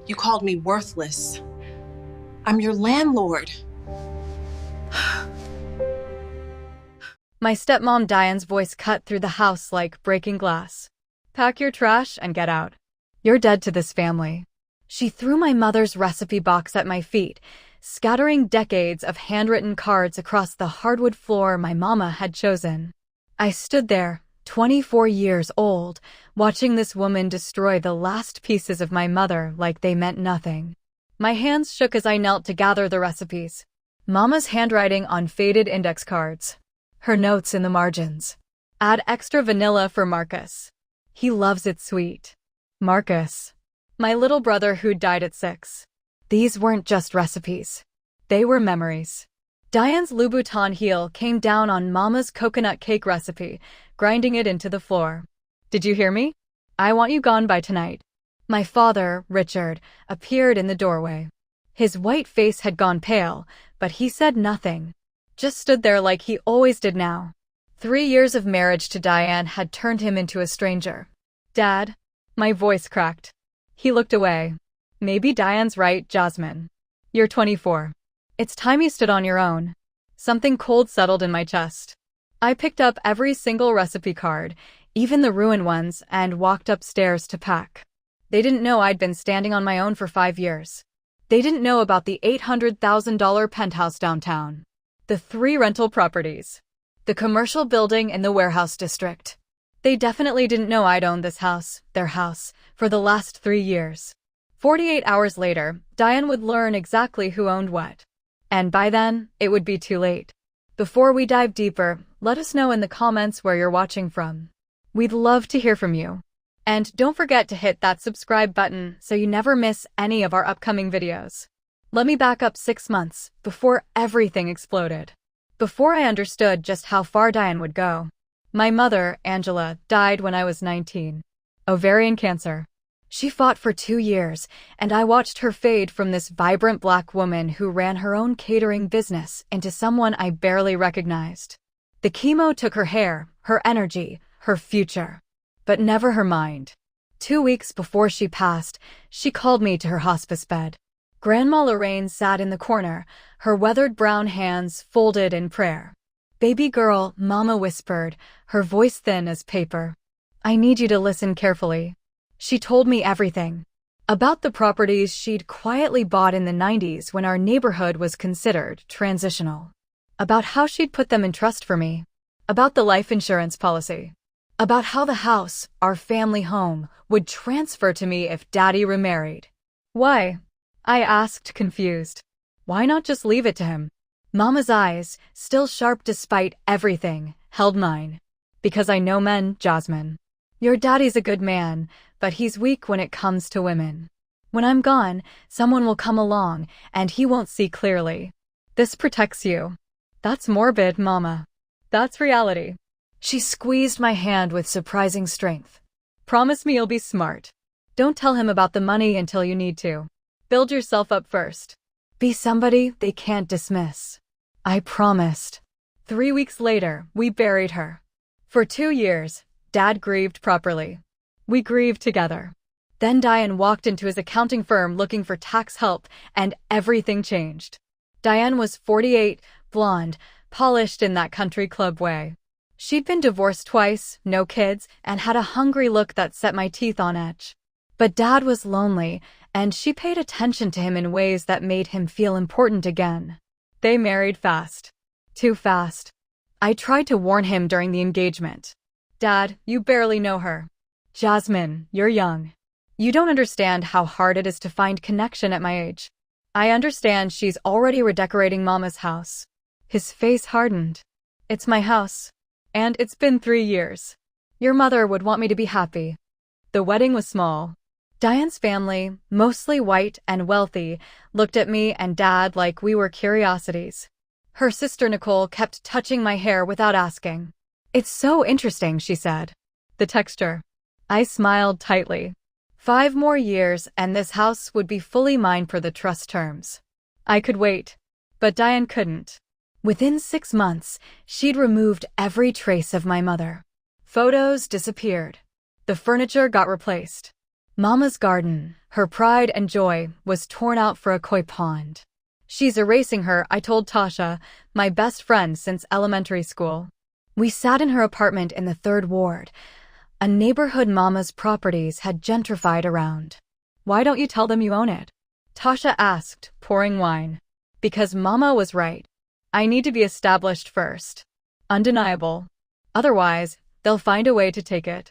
You called me worthless. I'm your landlord. My stepmom Diane's voice cut through the house like breaking glass. Pack your trash and get out. You're dead to this family. She threw my mother's recipe box at my feet, scattering decades of handwritten cards across the hardwood floor my mama had chosen. I stood there, 24 years old, watching this woman destroy the last pieces of my mother like they meant nothing. My hands shook as I knelt to gather the recipes. Mama's handwriting on faded index cards. Her notes in the margins. Add extra vanilla for Marcus. He loves it sweet. Marcus. My little brother who died at 6. These weren't just recipes. They were memories. Diane's Louboutin heel came down on Mama's coconut cake recipe, grinding it into the floor. Did you hear me? I want you gone by tonight. My father, Richard, appeared in the doorway. His white face had gone pale, but he said nothing. Just stood there like he always did now. 3 years of marriage to Diane had turned him into a stranger. Dad? My voice cracked. He looked away. Maybe Diane's right, Jasmine. You're 24. It's time you stood on your own. Something cold settled in my chest. I picked up every single recipe card, even the ruined ones, and walked upstairs to pack. They didn't know I'd been standing on my own for 5 years. They didn't know about the $800,000 penthouse downtown. The 3 rental properties. The commercial building in the warehouse district. They definitely didn't know I'd owned this house, their house, for the last 3 years. 48 hours later, Diane would learn exactly who owned what. And by then, it would be too late. Before we dive deeper, let us know in the comments where you're watching from. We'd love to hear from you. And don't forget to hit that subscribe button so you never miss any of our upcoming videos. Let me back up 6 months, before everything exploded. Before I understood just how far Diane would go. My mother, Angela, died when I was 19. Ovarian cancer. She fought for 2 years, and I watched her fade from this vibrant black woman who ran her own catering business into someone I barely recognized. The chemo took her hair, her energy, her future. But never her mind. 2 weeks before she passed, she called me to her hospice bed. Grandma Lorraine sat in the corner, her weathered brown hands folded in prayer. Baby girl, Mama whispered, her voice thin as paper. I need you to listen carefully. She told me everything. About the properties she'd quietly bought in the 90s when our neighborhood was considered transitional. About how she'd put them in trust for me. About the life insurance policy. About how the house, our family home, would transfer to me if Daddy remarried. Why? I asked, confused. Why not just leave it to him? Mama's eyes, still sharp despite everything, held mine. Because I know men, Jasmine. Your daddy's a good man, but he's weak when it comes to women. When I'm gone, someone will come along, and he won't see clearly. This protects you. That's morbid, Mama. That's reality. She squeezed my hand with surprising strength. Promise me you'll be smart. Don't tell him about the money until you need to. Build yourself up first. Be somebody they can't dismiss. I promised. 3 weeks later, we buried her. For 2 years, Dad grieved properly. We grieved together. Then Diane walked into his accounting firm looking for tax help, and everything changed. Diane was 48, blonde, polished in that country club way. She'd been divorced twice, no kids, and had a hungry look that set my teeth on edge. But Dad was lonely, and she paid attention to him in ways that made him feel important again. They married fast. Too fast. I tried to warn him during the engagement. Dad, you barely know her. Jasmine, you're young. You don't understand how hard it is to find connection at my age. I understand she's already redecorating Mama's house. His face hardened. It's my house. And it's been 3 years. Your mother would want me to be happy. The wedding was small. Diane's family, mostly white and wealthy, looked at me and Dad like we were curiosities. Her sister Nicole kept touching my hair without asking. It's so interesting, she said. The texture. I smiled tightly. 5 more years and this house would be fully mine per the trust terms. I could wait. But Diane couldn't. Within 6 months, she'd removed every trace of my mother. Photos disappeared. The furniture got replaced. Mama's garden, her pride and joy, was torn out for a koi pond. She's erasing her, I told Tasha, my best friend since elementary school. We sat in her apartment in the 3rd Ward. A neighborhood Mama's properties had gentrified around. Why don't you tell them you own it? Tasha asked, pouring wine. Because Mama was right. I need to be established first. Undeniable. Otherwise, they'll find a way to take it.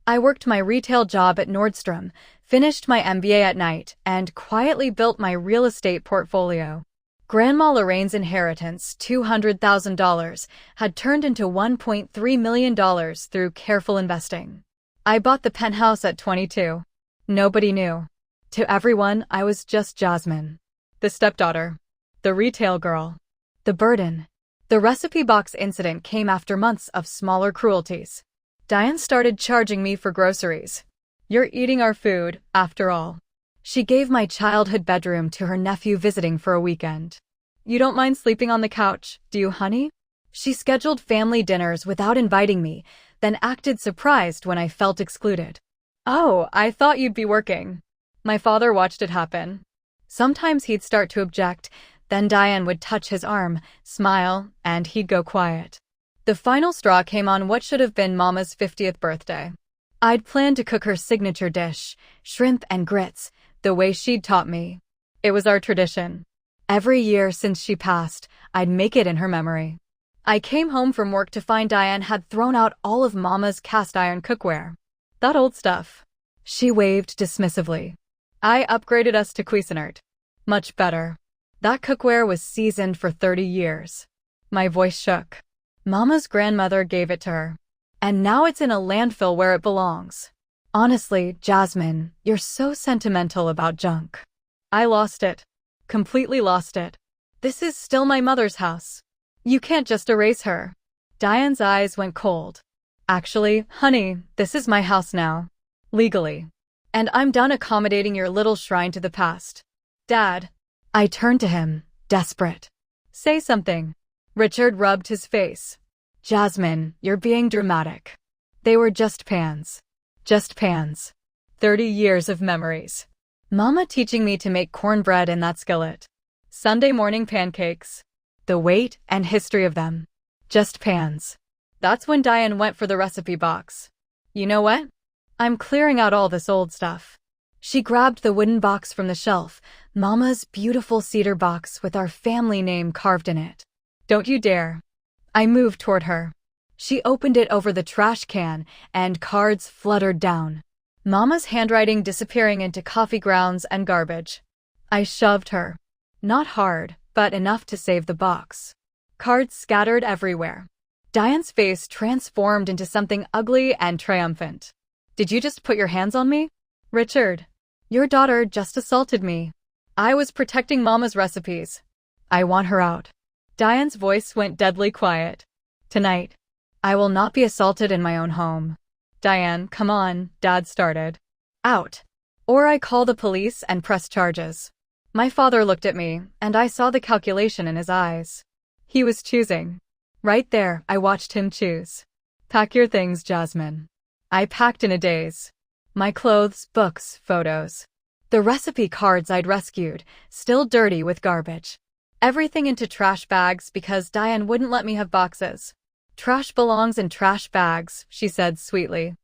I worked my retail job at Nordstrom, finished my MBA at night, and quietly built my real estate portfolio. Grandma Lorraine's inheritance, $200,000, had turned into $1.3 million through careful investing. I bought the penthouse at 22. Nobody knew. To everyone, I was just Jasmine. The stepdaughter. The retail girl. The burden. The recipe box incident came after months of smaller cruelties. Diane started charging me for groceries. You're eating our food, after all. She gave my childhood bedroom to her nephew visiting for a weekend. You don't mind sleeping on the couch, do you, honey? She scheduled family dinners without inviting me, then acted surprised when I felt excluded. Oh, I thought you'd be working. My father watched it happen. Sometimes he'd start to object, then Diane would touch his arm, smile, and he'd go quiet. The final straw came on what should have been Mama's 50th birthday. I'd planned to cook her signature dish, shrimp and grits, the way she'd taught me. It was our tradition. Every year since she passed, I'd make it in her memory. I came home from work to find Diane had thrown out all of Mama's cast iron cookware. That old stuff. She waved dismissively. I upgraded us to Cuisinart. Much better. That cookware was seasoned for 30 years. My voice shook. Mama's grandmother gave it to her. And now it's in a landfill where it belongs. Honestly, Jasmine, you're so sentimental about junk. I lost it. Completely lost it. This is still my mother's house. You can't just erase her. Diane's eyes went cold. Actually, honey, this is my house now. Legally. And I'm done accommodating your little shrine to the past. Dad. I turned to him, desperate. Say something. Richard rubbed his face. Jasmine, you're being dramatic. They were just pans. Just pans. 30 years of memories. Mama teaching me to make cornbread in that skillet. Sunday morning pancakes. The weight and history of them. Just pans. That's when Diane went for the recipe box. You know what? I'm clearing out all this old stuff. She grabbed the wooden box from the shelf, Mama's beautiful cedar box with our family name carved in it. Don't you dare. I moved toward her. She opened it over the trash can, and cards fluttered down. Mama's handwriting disappearing into coffee grounds and garbage. I shoved her. Not hard, but enough to save the box. Cards scattered everywhere. Diane's face transformed into something ugly and triumphant. Did you just put your hands on me? Richard, your daughter just assaulted me. I was protecting Mama's recipes. I want her out. Diane's voice went deadly quiet. Tonight, I will not be assaulted in my own home. Diane, come on, Dad started. Out. Or I call the police and press charges. My father looked at me, and I saw the calculation in his eyes. He was choosing. Right there, I watched him choose. Pack your things, Jasmine. I packed in a daze. My clothes, books, photos. The recipe cards I'd rescued, still dirty with garbage. Everything into trash bags because Diane wouldn't let me have boxes. Trash belongs in trash bags, she said sweetly.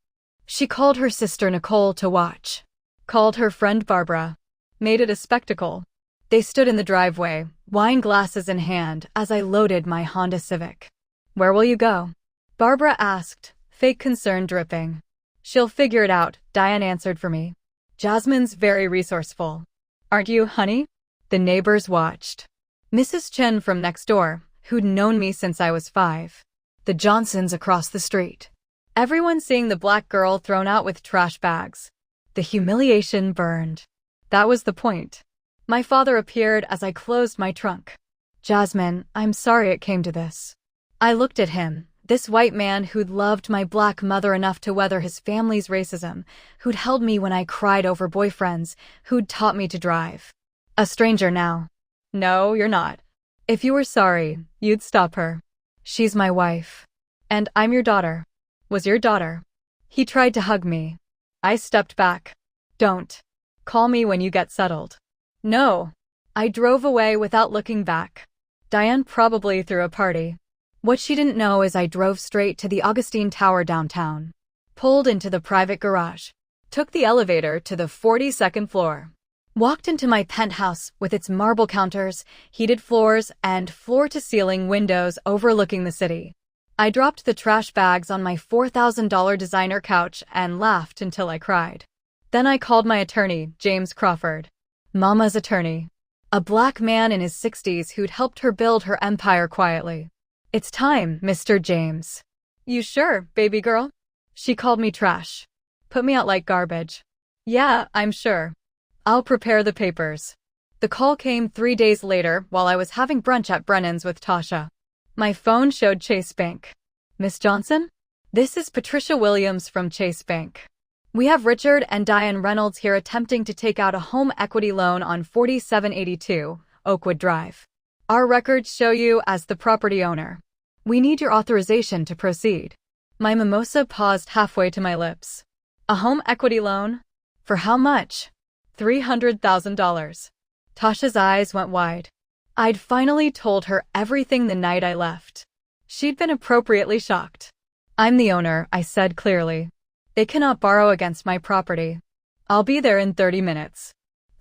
She called her sister Nicole to watch. Called her friend Barbara. Made it a spectacle. They stood in the driveway, wine glasses in hand, as I loaded my Honda Civic. Where will you go? Barbara asked, fake concern dripping. She'll figure it out, Diane answered for me. Jasmine's very resourceful. Aren't you, honey? The neighbors watched. Mrs. Chen from next door, who'd known me since I was 5. The Johnsons across the street. Everyone seeing the black girl thrown out with trash bags. The humiliation burned. That was the point. My father appeared as I closed my trunk. Jasmine, I'm sorry it came to this. I looked at him, this white man who'd loved my black mother enough to weather his family's racism, who'd held me when I cried over boyfriends, who'd taught me to drive. A stranger now. No, you're not. If you were sorry, you'd stop her. She's my wife. And I'm your daughter. Was your daughter. He tried to hug me. I stepped back. Don't. Call me when you get settled. No. I drove away without looking back. Diane probably threw a party. What she didn't know is I drove straight to the Augustine Tower downtown, pulled into the private garage, took the elevator to the 42nd floor, walked into my penthouse with its marble counters, heated floors, and floor-to-ceiling windows overlooking the city. I dropped the trash bags on my $4,000 designer couch and laughed until I cried. Then I called my attorney, James Crawford. Mama's attorney. A black man in his 60s who'd helped her build her empire quietly. It's time, Mr. James. You sure, baby girl? She called me trash. Put me out like garbage. Yeah, I'm sure. I'll prepare the papers. The call came 3 days later while I was having brunch at Brennan's with Tasha. My phone showed Chase Bank. Miss Johnson? This is Patricia Williams from Chase Bank. We have Richard and Diane Reynolds here attempting to take out a home equity loan on 4782 Oakwood Drive. Our records show you as the property owner. We need your authorization to proceed. My mimosa paused halfway to my lips. A home equity loan? For how much? $300,000. Tasha's eyes went wide. I'd finally told her everything the night I left. She'd been appropriately shocked. I'm the owner, I said clearly. They cannot borrow against my property. I'll be there in 30 minutes.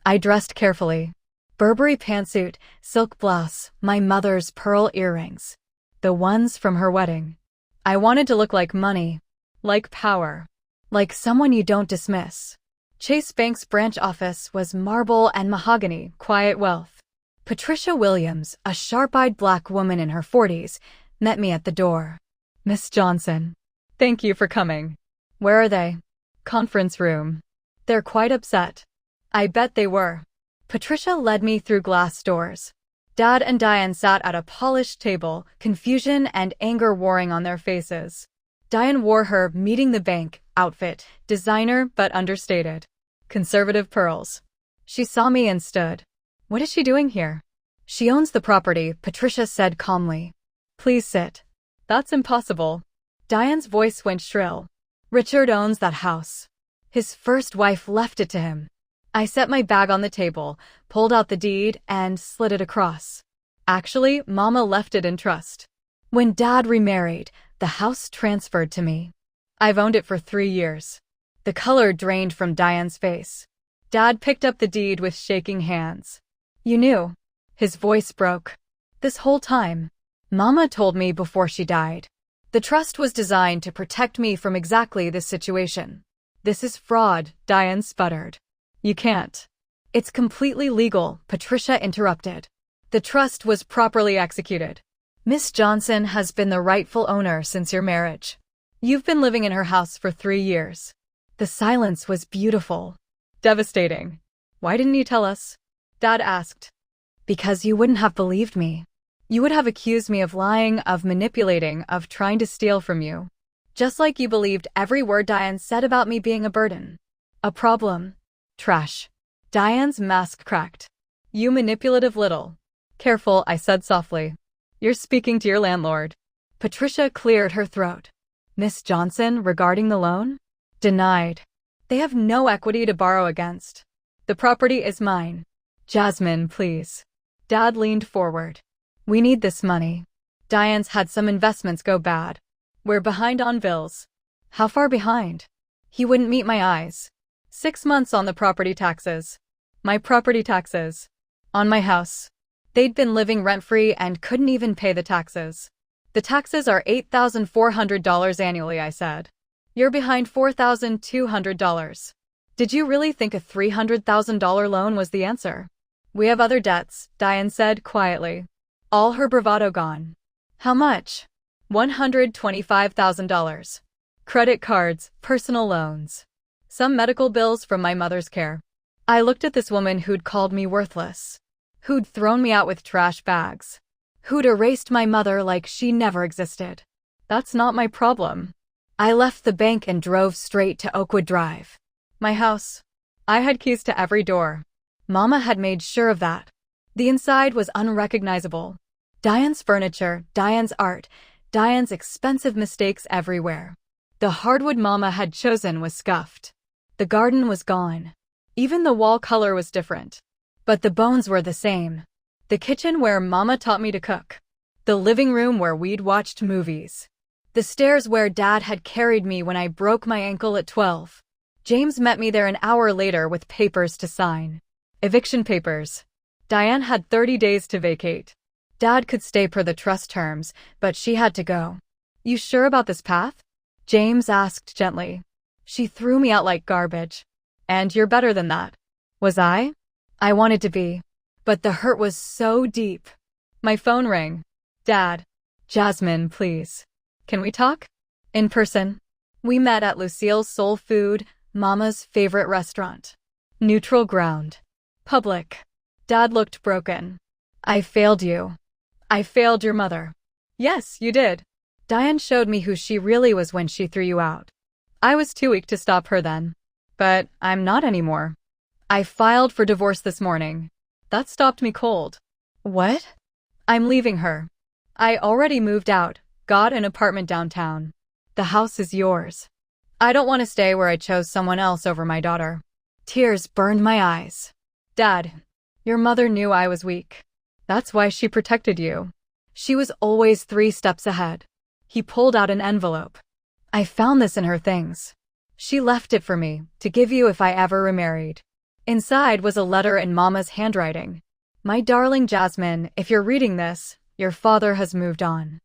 I dressed carefully. Burberry pantsuit, silk blouse, my mother's pearl earrings. The ones from her wedding. I wanted to look like money. Like power. Like someone you don't dismiss. Chase Bank's branch office was marble and mahogany, quiet wealth. Patricia Williams, a sharp-eyed black woman in her 40s, met me at the door. Miss Johnson. Thank you for coming. Where are they? Conference room. They're quite upset. I bet they were. Patricia led me through glass doors. Dad and Diane sat at a polished table, confusion and anger warring on their faces. Diane wore her meeting the bank outfit, designer but understated. Conservative pearls. She saw me and stood. What is she doing here? She owns the property, Patricia said calmly. Please sit. That's impossible. Diane's voice went shrill. Richard owns that house. His first wife left it to him. I set my bag on the table, pulled out the deed, and slid it across. Actually, Mama left it in trust. When Dad remarried, the house transferred to me. I've owned it for 3 years. The color drained from Diane's face. Dad picked up the deed with shaking hands. You knew. His voice broke. This whole time. Mama told me before she died. The trust was designed to protect me from exactly this situation. This is fraud, Diane sputtered. You can't. It's completely legal, Patricia interrupted. The trust was properly executed. Miss Johnson has been the rightful owner since your marriage. You've been living in her house for 3 years. The silence was beautiful. Devastating. Why didn't you tell us? Dad asked. Because you wouldn't have believed me. You would have accused me of lying, of manipulating, of trying to steal from you. Just like you believed every word Diane said about me being a burden. A problem. Trash. Diane's mask cracked. You manipulative little. Careful, I said softly. You're speaking to your landlord. Patricia cleared her throat. Miss Johnson, regarding the loan? Denied. They have no equity to borrow against. The property is mine. Jasmine, please. Dad leaned forward. We need this money. Diane's had some investments go bad. We're behind on bills. How far behind? He wouldn't meet my eyes. 6 months on the property taxes. My property taxes. On my house. They'd been living rent-free and couldn't even pay the taxes. The taxes are $8,400 annually, I said. You're behind $4,200. Did you really think a $300,000 loan was the answer? We have other debts, Diane said quietly. All her bravado gone. How much? $125,000. Credit cards, personal loans. Some medical bills from my mother's care. I looked at this woman who'd called me worthless. Who'd thrown me out with trash bags. Who'd erased my mother like she never existed. That's not my problem. I left the bank and drove straight to Oakwood Drive. My house. I had keys to every door. Mama had made sure of that. The inside was unrecognizable. Diane's furniture, Diane's art, Diane's expensive mistakes everywhere. The hardwood Mama had chosen was scuffed. The garden was gone. Even the wall color was different. But the bones were the same. The kitchen where Mama taught me to cook. The living room where we'd watched movies. The stairs where Dad had carried me when I broke my ankle at 12. James met me there an hour later with papers to sign. Eviction papers. Diane had 30 days to vacate. Dad could stay per the trust terms, but she had to go. You sure about this path? James asked gently. She threw me out like garbage. And you're better than that. Was I? I wanted to be. But the hurt was so deep. My phone rang. Dad. Jasmine, please. Can we talk? In person. We met at Lucille's Soul Food, Mama's favorite restaurant. Neutral ground. Public. Dad looked broken. I failed you. I failed your mother. Yes, you did. Diane showed me who she really was when she threw you out. I was too weak to stop her then. But I'm not anymore. I filed for divorce this morning. That stopped me cold. What? I'm leaving her. I already moved out, got an apartment downtown. The house is yours. I don't want to stay where I chose someone else over my daughter. Tears burned my eyes. Dad, your mother knew I was weak. That's why she protected you. She was always 3 steps ahead. He pulled out an envelope. I found this in her things. She left it for me, to give you if I ever remarried. Inside was a letter in Mama's handwriting. My darling Jasmine, if you're reading this, your father has moved on.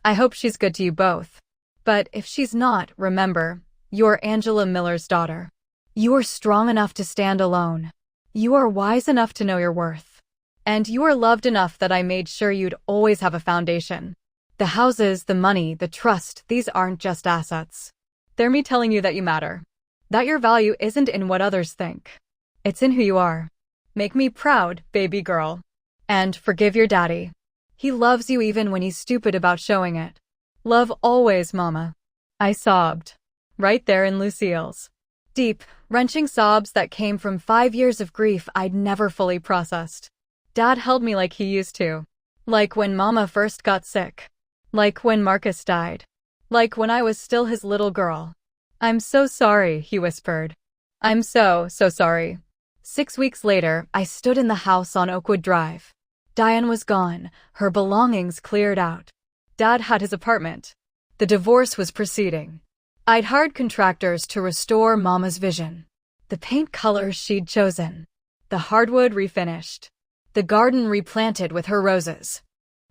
I hope she's good to you both. But if she's not, remember, you're Angela Miller's daughter. You are strong enough to stand alone. You are wise enough to know your worth. And you are loved enough that I made sure you'd always have a foundation. The houses, the money, the trust, these aren't just assets. They're me telling you that you matter. That your value isn't in what others think. It's in who you are. Make me proud, baby girl. And forgive your daddy. He loves you even when he's stupid about showing it. Love always, Mama. I sobbed. Right there in Lucille's. Deep, wrenching sobs that came from 5 years of grief I'd never fully processed. Dad held me like he used to. Like when Mama first got sick. Like when Marcus died. Like when I was still his little girl. I'm so sorry, he whispered. I'm so sorry. 6 weeks later, I stood in the house on Oakwood Drive. Diane was gone, her belongings cleared out. Dad had his apartment. The divorce was proceeding. I'd hired contractors to restore Mama's vision. The paint colors she'd chosen. The hardwood refinished. The garden replanted with her roses.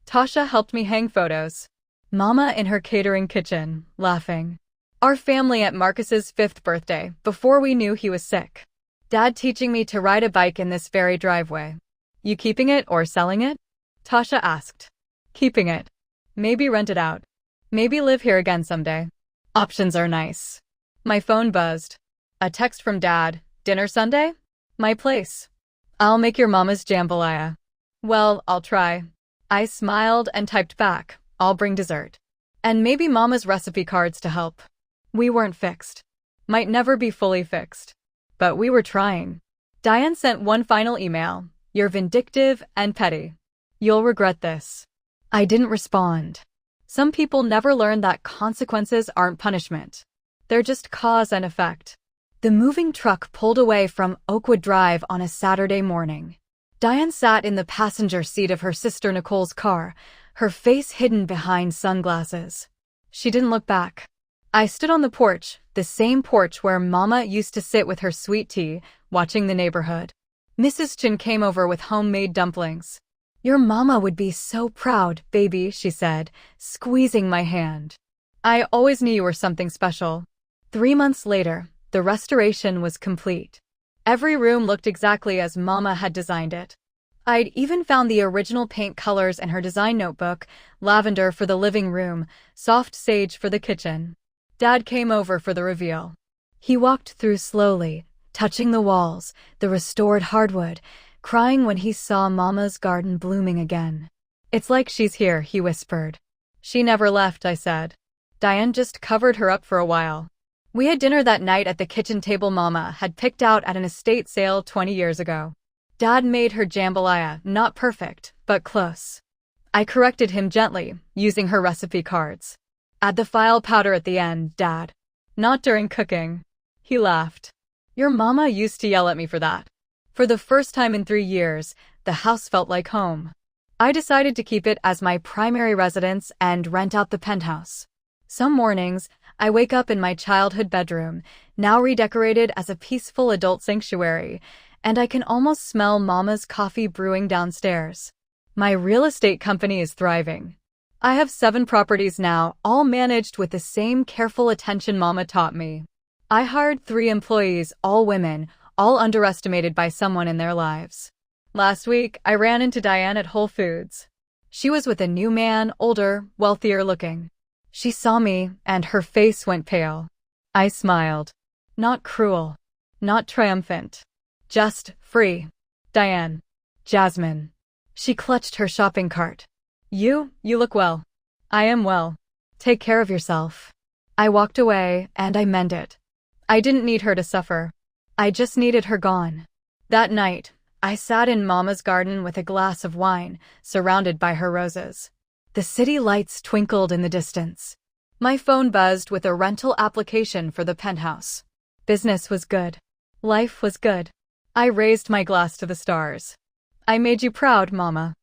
Tasha helped me hang photos. Mama in her catering kitchen, laughing. Our family at Marcus's 5th birthday, before we knew he was sick. Dad teaching me to ride a bike in this very driveway. You keeping it or selling it? Tasha asked. Keeping it. Maybe rent it out. Maybe live here again someday. Options are nice. My phone buzzed. A text from Dad. Dinner Sunday? My place. I'll make your mama's jambalaya. Well, I'll try. I smiled and typed back. I'll bring dessert. And maybe Mama's recipe cards to help. We weren't fixed. Might never be fully fixed. But we were trying. Diane sent one final email. You're vindictive and petty. You'll regret this. I didn't respond. Some people never learn that consequences aren't punishment. They're just cause and effect. The moving truck pulled away from Oakwood Drive on a Saturday morning. Diane sat in the passenger seat of her sister Nicole's car, her face hidden behind sunglasses. She didn't look back. I stood on the porch, the same porch where Mama used to sit with her sweet tea, watching the neighborhood. Mrs. Chin came over with homemade dumplings. Your Mama would be so proud, baby, she said, squeezing my hand. I always knew you were something special. 3 months later, the restoration was complete. Every room looked exactly as Mama had designed it. I'd even found the original paint colors in her design notebook, lavender for the living room, soft sage for the kitchen. Dad came over for the reveal. He walked through slowly, touching the walls, the restored hardwood, crying when he saw Mama's garden blooming again. It's like she's here, he whispered. She never left, I said. Diane just covered her up for a while. We had dinner that night at the kitchen table Mama had picked out at an estate sale 20 years ago. Dad made her jambalaya, not perfect, but close. I corrected him gently, using her recipe cards. Add the file powder at the end, Dad. Not during cooking. He laughed. Your mama used to yell at me for that. For the first time in 3 years, the house felt like home. I decided to keep it as my primary residence and rent out the penthouse. Some mornings, I wake up in my childhood bedroom, now redecorated as a peaceful adult sanctuary, and I can almost smell Mama's coffee brewing downstairs. My real estate company is thriving. I have 7 properties now, all managed with the same careful attention Mama taught me. I hired 3 employees, all women, all underestimated by someone in their lives. Last week, I ran into Diane at Whole Foods. She was with a new man, older, wealthier looking. She saw me, and her face went pale. I smiled. Not cruel. Not triumphant. Just free. Diane. Jasmine. She clutched her shopping cart. You look well. I am well. Take care of yourself. I walked away, and I meant it. I didn't need her to suffer. I just needed her gone. That night, I sat in Mama's garden with a glass of wine, surrounded by her roses. The city lights twinkled in the distance. My phone buzzed with a rental application for the penthouse. Business was good. Life was good. I raised my glass to the stars. I made you proud, Mama.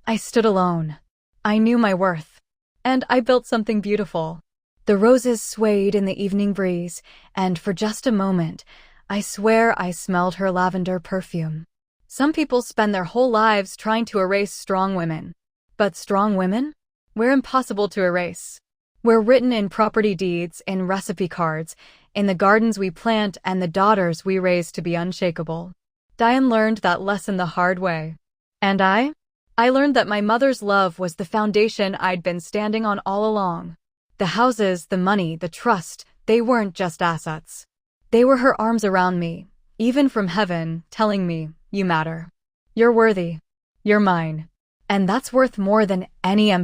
I stood alone. I knew my worth. And I built something beautiful. The roses swayed in the evening breeze, and for just a moment, I swear I smelled her lavender perfume. Some people spend their whole lives trying to erase strong women. But strong women? We're impossible to erase. We're written in property deeds, in recipe cards, in the gardens we plant and the daughters we raise to be unshakable. Diane learned that lesson the hard way. And I learned that my mother's love was the foundation I'd been standing on all along. The houses, the money, the trust, they weren't just assets. They were her arms around me, even from heaven, telling me, you matter. You're worthy. You're mine. And that's worth more than any empire.